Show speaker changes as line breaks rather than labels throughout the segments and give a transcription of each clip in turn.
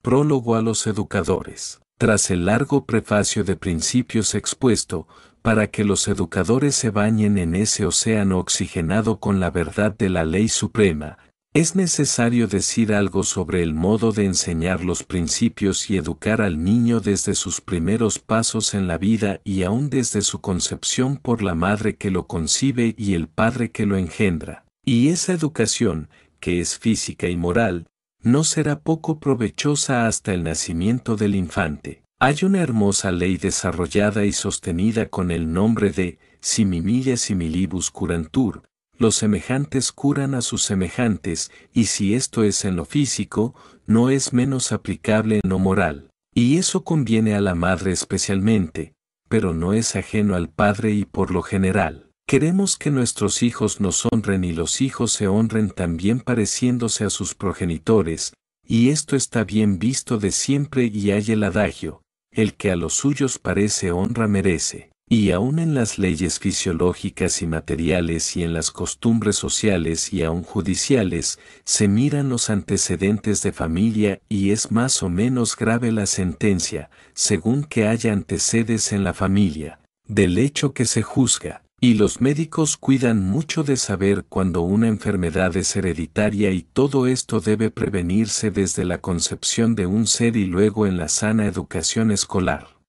Prólogo a los educadores. Tras el largo prefacio de principios expuesto, para que los educadores se bañen en ese océano oxigenado con la verdad de la ley suprema, es necesario decir algo sobre el modo de enseñar los principios y educar al niño desde sus primeros pasos en la vida y aún desde su concepción por la madre que lo concibe y el padre que lo engendra. Y esa educación, que es física y moral, no será poco provechosa hasta el nacimiento del infante. Hay una hermosa ley desarrollada y sostenida con el nombre de simimilia similibus curantur. Los semejantes curan a sus semejantes, y si esto es en lo físico, no es menos aplicable en lo moral. Y eso conviene a la madre especialmente, pero no es ajeno al padre y por lo general. Queremos que nuestros hijos nos honren y los hijos se honren también pareciéndose a sus progenitores, y esto está bien visto de siempre y hay el adagio, el que a los suyos parece honra merece. Y aún en las leyes fisiológicas y materiales y en las costumbres sociales y aún judiciales, se miran los antecedentes de familia y es más o menos grave la sentencia, según que haya antecedes en la familia, del hecho que se juzga. Y los médicos cuidan mucho de saber cuando una enfermedad es hereditaria y todo esto debe prevenirse desde la concepción de un ser y luego en la sana educación escolar.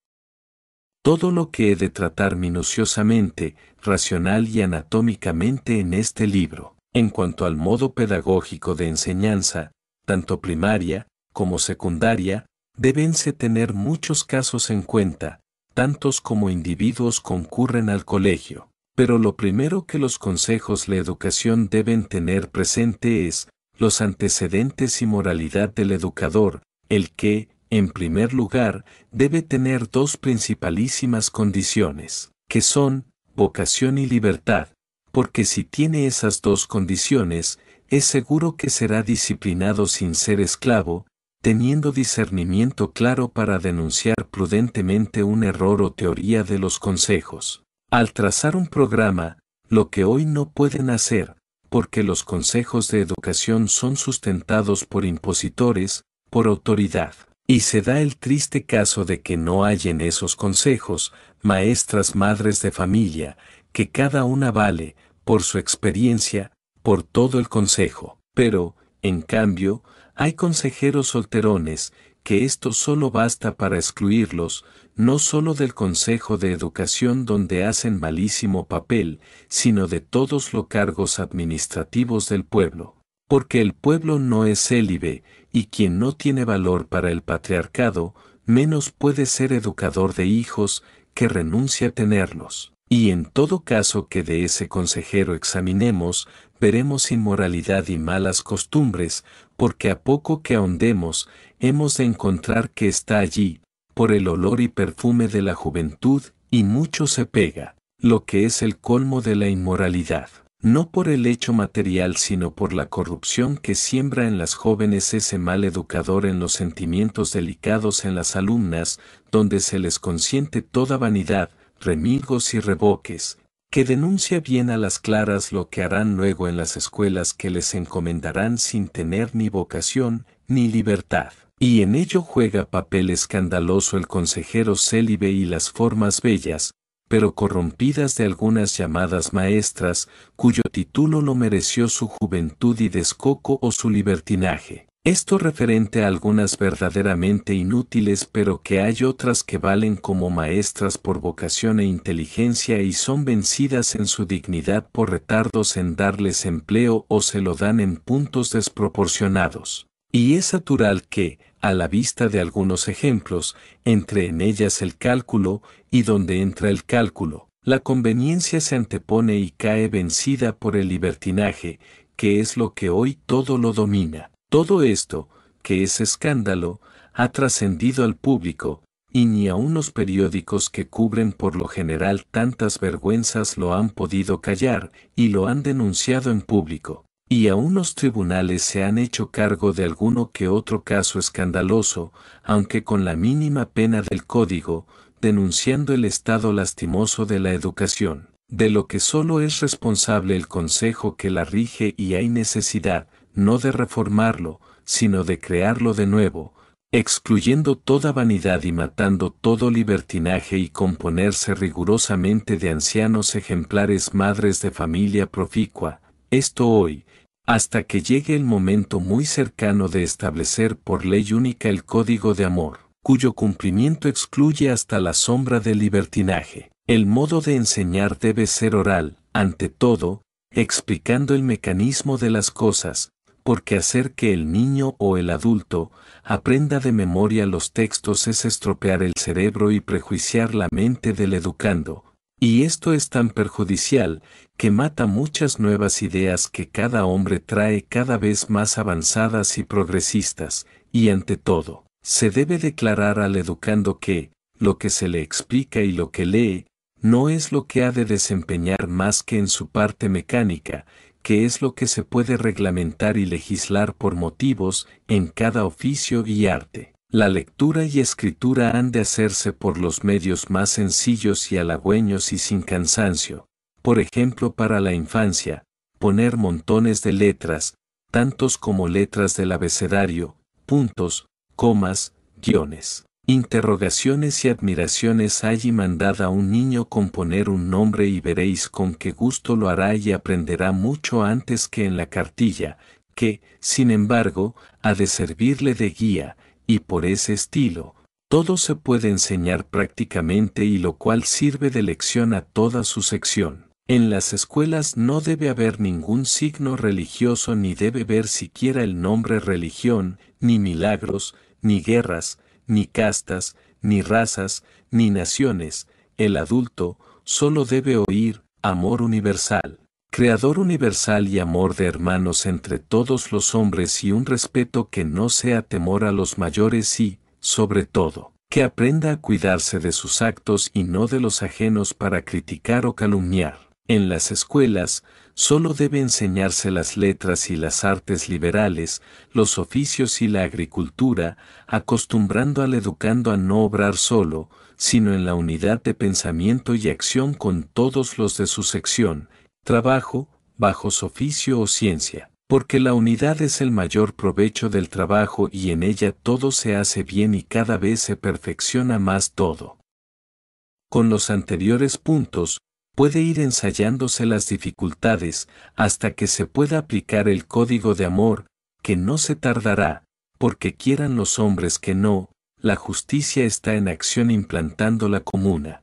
Todo lo que he de tratar minuciosamente, racional y anatómicamente en este libro, en cuanto al modo pedagógico de enseñanza, tanto primaria como secundaria, débense tener muchos casos en cuenta, tantos como individuos concurren al colegio. Pero lo primero que los consejos de educación deben tener presente es los antecedentes y moralidad del educador, el que, en primer lugar, debe tener dos principalísimas condiciones, que son vocación y libertad, porque si tiene esas dos condiciones, es seguro que será disciplinado sin ser esclavo, teniendo discernimiento claro para denunciar prudentemente un error o teoría de los consejos. Al trazar un programa, lo que hoy no pueden hacer, porque los consejos de educación son sustentados por impositores, por autoridad. Y se da el triste caso de que no hay en esos consejos, maestras madres de familia, que cada una vale, por su experiencia, por todo el consejo. Pero, en cambio, hay consejeros solterones, que esto solo basta para excluirlos, no solo del Consejo de Educación donde hacen malísimo papel, sino de todos los cargos administrativos del pueblo. Porque el pueblo no es célibe, y quien no tiene valor para el patriarcado, menos puede ser educador de hijos, que renuncia a tenerlos. Y en todo caso que de ese consejero examinemos, veremos inmoralidad y malas costumbres, porque a poco que ahondemos, hemos de encontrar que está allí, por el olor y perfume de la juventud, y mucho se pega, lo que es el colmo de la inmoralidad. No por el hecho material sino por la corrupción que siembra en las jóvenes ese mal educador en los sentimientos delicados en las alumnas, donde se les consiente toda vanidad, remilgos y reboques, que denuncia bien a las claras lo que harán luego en las escuelas que les encomendarán sin tener ni vocación ni libertad. Y en ello juega papel escandaloso el consejero célibe y las formas bellas, pero corrompidas de algunas llamadas maestras, cuyo título lo mereció su juventud y descoco o su libertinaje. Esto referente a algunas verdaderamente inútiles pero que hay otras que valen como maestras por vocación e inteligencia y son vencidas en su dignidad por retardos en darles empleo o se lo dan en puntos desproporcionados. Y es natural que, a la vista de algunos ejemplos, entre en ellas el cálculo, y donde entra el cálculo, la conveniencia se antepone y cae vencida por el libertinaje, que es lo que hoy todo lo domina. Todo esto, que es escándalo, ha trascendido al público, y ni aun los periódicos que cubren por lo general tantas vergüenzas lo han podido callar, y lo han denunciado en público. Y aún los tribunales se han hecho cargo de alguno que otro caso escandaloso, aunque con la mínima pena del código, denunciando el estado lastimoso de la educación, de lo que solo es responsable el consejo que la rige y hay necesidad, no de reformarlo, sino de crearlo de nuevo, excluyendo toda vanidad y matando todo libertinaje y componerse rigurosamente de ancianos ejemplares madres de familia proficua, esto hoy, hasta que llegue el momento muy cercano de establecer por ley única el código de amor, cuyo cumplimiento excluye hasta la sombra del libertinaje. El modo de enseñar debe ser oral, ante todo, explicando el mecanismo de las cosas, porque hacer que el niño o el adulto aprenda de memoria los textos es estropear el cerebro y prejuiciar la mente del educando, y esto es tan perjudicial que mata muchas nuevas ideas que cada hombre trae cada vez más avanzadas y progresistas, y ante todo, se debe declarar al educando que, lo que se le explica y lo que lee, no es lo que ha de desempeñar más que en su parte mecánica, que es lo que se puede reglamentar y legislar por motivos en cada oficio y arte. La lectura y escritura han de hacerse por los medios más sencillos y halagüeños y sin cansancio. Por ejemplo, para la infancia, poner montones de letras, tantos como letras del abecedario, puntos, comas, guiones, interrogaciones y admiraciones hay, y mandad a un niño componer un nombre y veréis con qué gusto lo hará y aprenderá mucho antes que en la cartilla, que, sin embargo, ha de servirle de guía, y por ese estilo, todo se puede enseñar prácticamente, y lo cual sirve de lección a toda su sección. En las escuelas no debe haber ningún signo religioso, ni debe ver siquiera el nombre religión, ni milagros, ni guerras, ni castas, ni razas, ni naciones. El adulto solo debe oír amor universal, creador universal y amor de hermanos entre todos los hombres, y un respeto que no sea temor a los mayores y, sobre todo, que aprenda a cuidarse de sus actos y no de los ajenos para criticar o calumniar. En las escuelas, solo debe enseñarse las letras y las artes liberales, los oficios y la agricultura, acostumbrando al educando a no obrar solo, sino en la unidad de pensamiento y acción con todos los de su sección, trabajo, bajo su oficio o ciencia, porque la unidad es el mayor provecho del trabajo y en ella todo se hace bien y cada vez se perfecciona más todo. Con los anteriores puntos, puede ir ensayándose las dificultades hasta que se pueda aplicar el código de amor, que no se tardará, porque quieran los hombres que no, la justicia está en acción implantando la comuna.